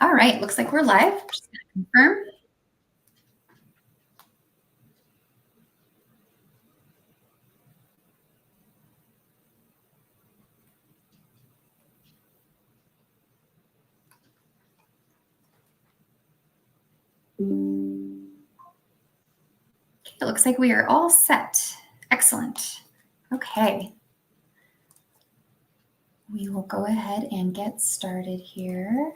All right, looks like we're live. Just gonna confirm. Okay, it looks like we are all set. Excellent. Okay. We will go ahead and get started here.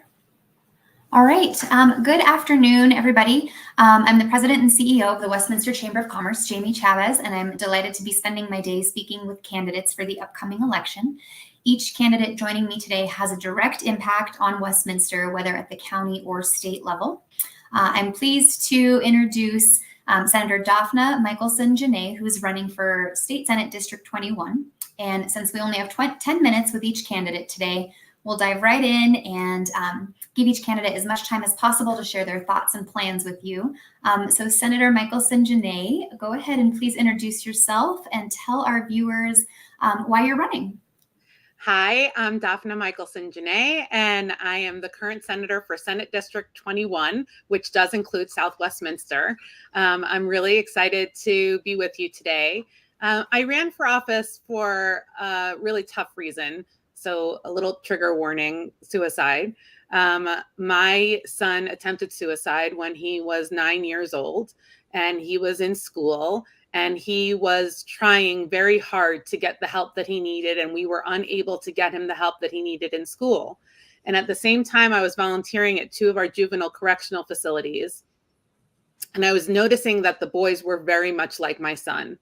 All right. Good afternoon, everybody. I'm the president and CEO of the Westminster Chamber of Commerce, Jamie Chavez, and I'm delighted to be spending my day speaking with candidates for the upcoming election. Each candidate joining me today has a direct impact on Westminster, whether at the county or state level. I'm pleased to introduce Senator Dafna Michaelson Jenet, who is running for State Senate District 21. And since we only have 10 minutes with each candidate today, we'll dive right in and give each candidate as much time as possible to share their thoughts and plans with you. So Senator Michaelson Jenet, go ahead and please introduce yourself and tell our viewers why you're running. Hi, I'm Dafna Michaelson Jenet, and I am the current senator for Senate District 21, which does include South Westminster. I'm really excited to be with you today. I ran for office for a really tough reason. So a little trigger warning, suicide. My son attempted suicide when he was 9 years old, and he was in school. And he was trying very hard to get the help that he needed, and we were unable to get him the help that he needed in school. And at the same time, I was volunteering at 2 of our juvenile correctional facilities. And I was noticing that the boys were very much like my son.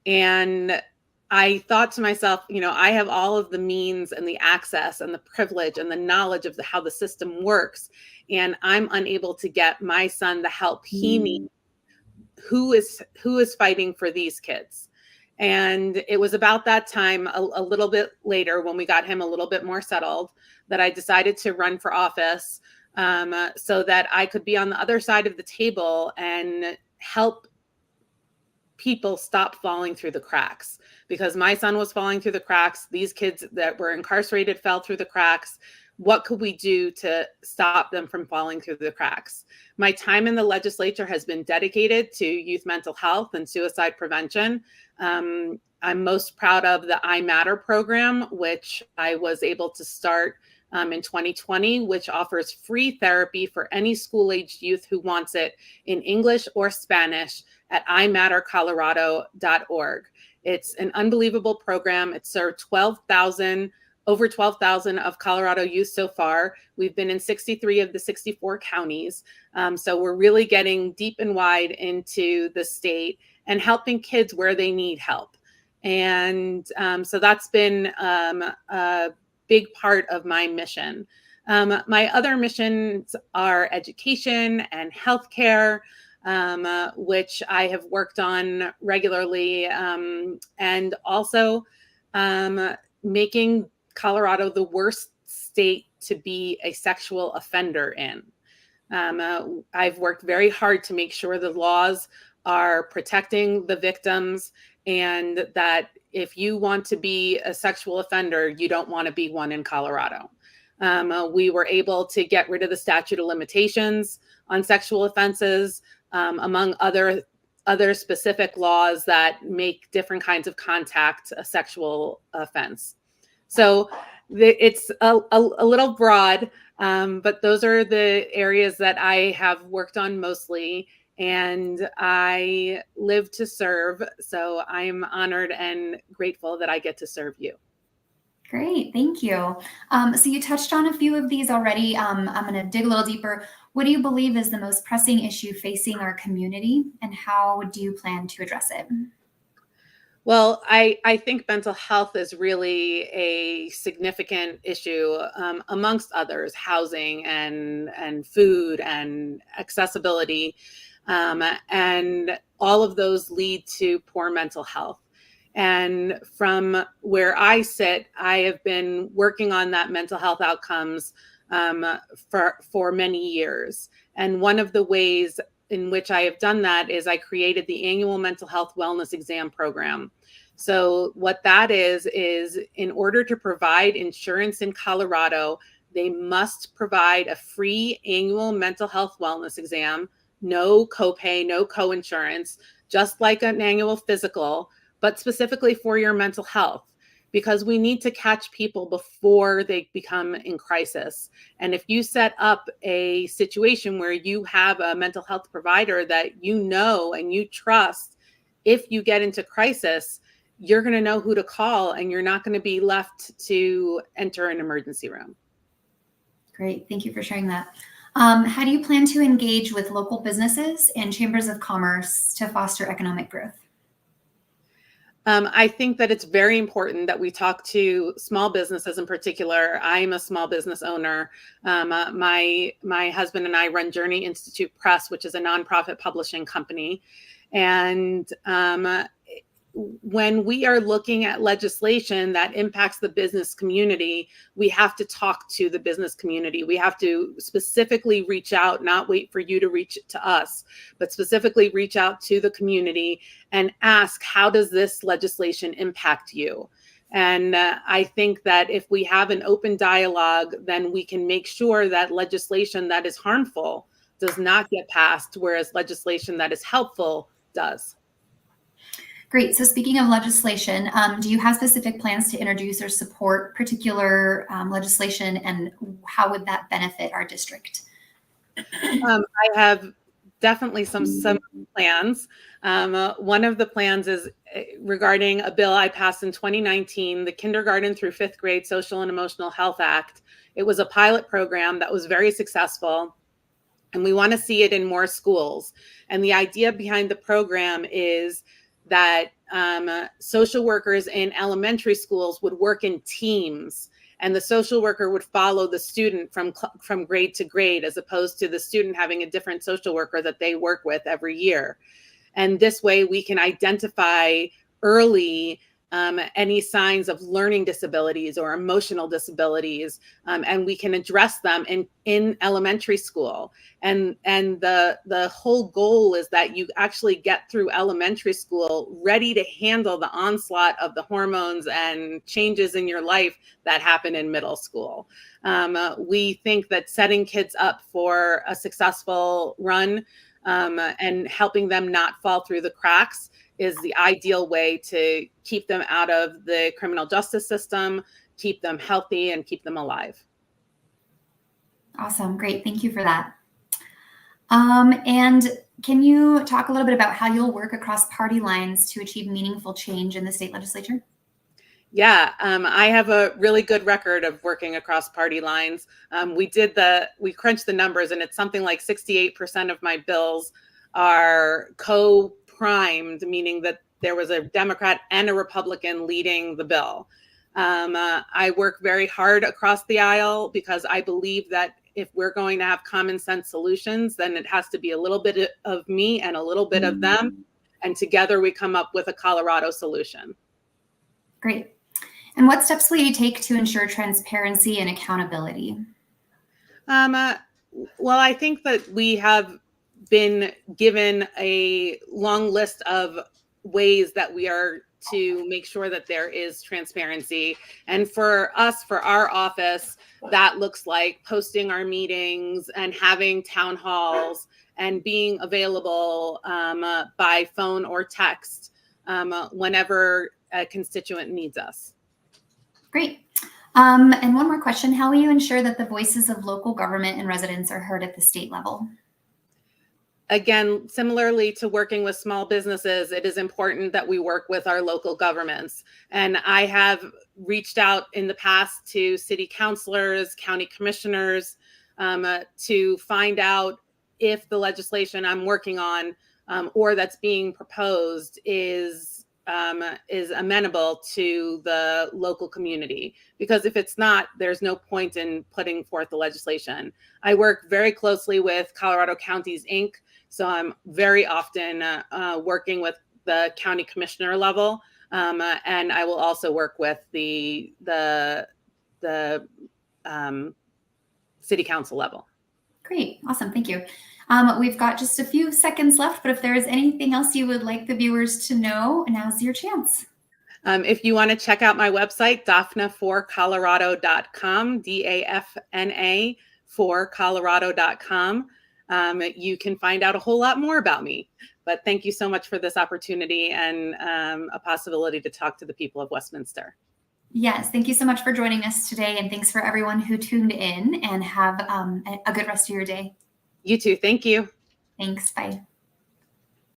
And I thought to myself, I have all of the means and the access and the privilege and the knowledge of how the system works. And I'm unable to get my son the help he needs. Who is fighting for these kids? And it was about that time, a little bit later, when we got him a little bit more settled, that I decided to run for office so that I could be on the other side of the table and help people stop falling through the cracks. Because my son was falling through the cracks. These kids that were incarcerated fell through the cracks. What could we do to stop them from falling through the cracks? My time in the legislature has been dedicated to youth mental health and suicide prevention. I'm most proud of the I Matter program, which I was able to start in 2020, which offers free therapy for any school-aged youth who wants it in English or Spanish at imattercolorado.org. It's an unbelievable program. It served over 12,000 of Colorado youth so far. We've been in 63 of the 64 counties. So we're really getting deep and wide into the state and helping kids where they need help. And so that's been a big part of my mission. My other missions are education and healthcare, which I have worked on regularly, and also making Colorado the worst state to be a sexual offender in. I've worked very hard to make sure the laws are protecting the victims, and that if you want to be a sexual offender, you don't want to be one in Colorado. We were able to get rid of the statute of limitations on sexual offenses, among other specific laws that make different kinds of contact a sexual offense. So it's a little broad, but those are the areas that I have worked on mostly, and I live to serve. So I'm honored and grateful that I get to serve you. Great, thank you. So you touched on a few of these already. I'm going to dig a little deeper. What do you believe is the most pressing issue facing our community, and how do you plan to address it? Well, I think mental health is really a significant issue, amongst others, housing and food and accessibility. And all of those lead to poor mental health. And from where I sit, I have been working on that mental health outcomes for many years. And one of the ways in which I have done that is I created the annual mental health wellness exam program. So what that is in order to provide insurance in Colorado they must provide a free annual mental health wellness exam, no copay, no coinsurance, just like an annual physical, but specifically for your mental health, because we need to catch people before they become in crisis. And if you set up a situation where you have a mental health provider that you know and you trust, if you get into crisis, you're going to know who to call and you're not going to be left to enter an emergency room. Great. Thank you for sharing that. How do you plan to engage with local businesses and chambers of commerce to foster economic growth? I think that it's very important that we talk to small businesses in particular. I'm a small business owner. My husband and I run Journey Institute Press, which is a nonprofit publishing company. And when we are looking at legislation that impacts the business community, we have to talk to the business community. We have to specifically reach out, not wait for you to reach to us, but specifically reach out to the community and ask, how does this legislation impact you? And I think that if we have an open dialogue, then we can make sure that legislation that is harmful does not get passed, whereas legislation that is helpful does. Great. So speaking of legislation, do you have specific plans to introduce or support particular legislation, and how would that benefit our district? I have definitely some plans. One of the plans is regarding a bill I passed in 2019, the Kindergarten through Fifth Grade Social and Emotional Health Act. It was a pilot program that was very successful, and we want to see it in more schools. And the idea behind the program is that social workers in elementary schools would work in teams, and the social worker would follow the student from grade to grade, as opposed to the student having a different social worker that they work with every year. And this way we can identify early any signs of learning disabilities or emotional disabilities, and we can address them in elementary school. And the whole goal is that you actually get through elementary school ready to handle the onslaught of the hormones and changes in your life that happen in middle school. We think that setting kids up for a successful run and helping them not fall through the cracks is the ideal way to keep them out of the criminal justice system, keep them healthy, and keep them alive. Awesome. Great. Thank you for that. And can you talk a little bit about how you'll work across party lines to achieve meaningful change in the state legislature? Yeah, I have a really good record of working across party lines. We crunched the numbers, and it's something like 68% of my bills are co-primed, meaning that there was a Democrat and a Republican leading the bill. I work very hard across the aisle because I believe that if we're going to have common sense solutions, then it has to be a little bit of me and a little bit of them. And together we come up with a Colorado solution. Great. And what steps will you take to ensure transparency and accountability? Well, I think that we have been given a long list of ways that we are to make sure that there is transparency. And for us, for our office, that looks like posting our meetings and having town halls and being available by phone or text whenever a constituent needs us. Great. And one more question. How will you ensure that the voices of local government and residents are heard at the state level? Again, similarly to working with small businesses, it is important that we work with our local governments. And I have reached out in the past to city councilors, county commissioners, to find out if the legislation I'm working on or that's being proposed is amenable to the local community. Because if it's not, there's no point in putting forth the legislation. I work very closely with Colorado Counties, Inc., so I'm very often working with the county commissioner level, and I will also work with the city council level. Great. Awesome. Thank you. We've got just a few seconds left, but if there is anything else you would like the viewers to know, now's your chance. If you want to check out my website, dafna4colorado.com, DAFNA for Colorado.com, you can find out a whole lot more about me. But thank you so much for this opportunity and a possibility to talk to the people of Westminster. Yes, thank you so much for joining us today, and thanks for everyone who tuned in, and have a good rest of your day. You too. Thank you. Thanks. Bye.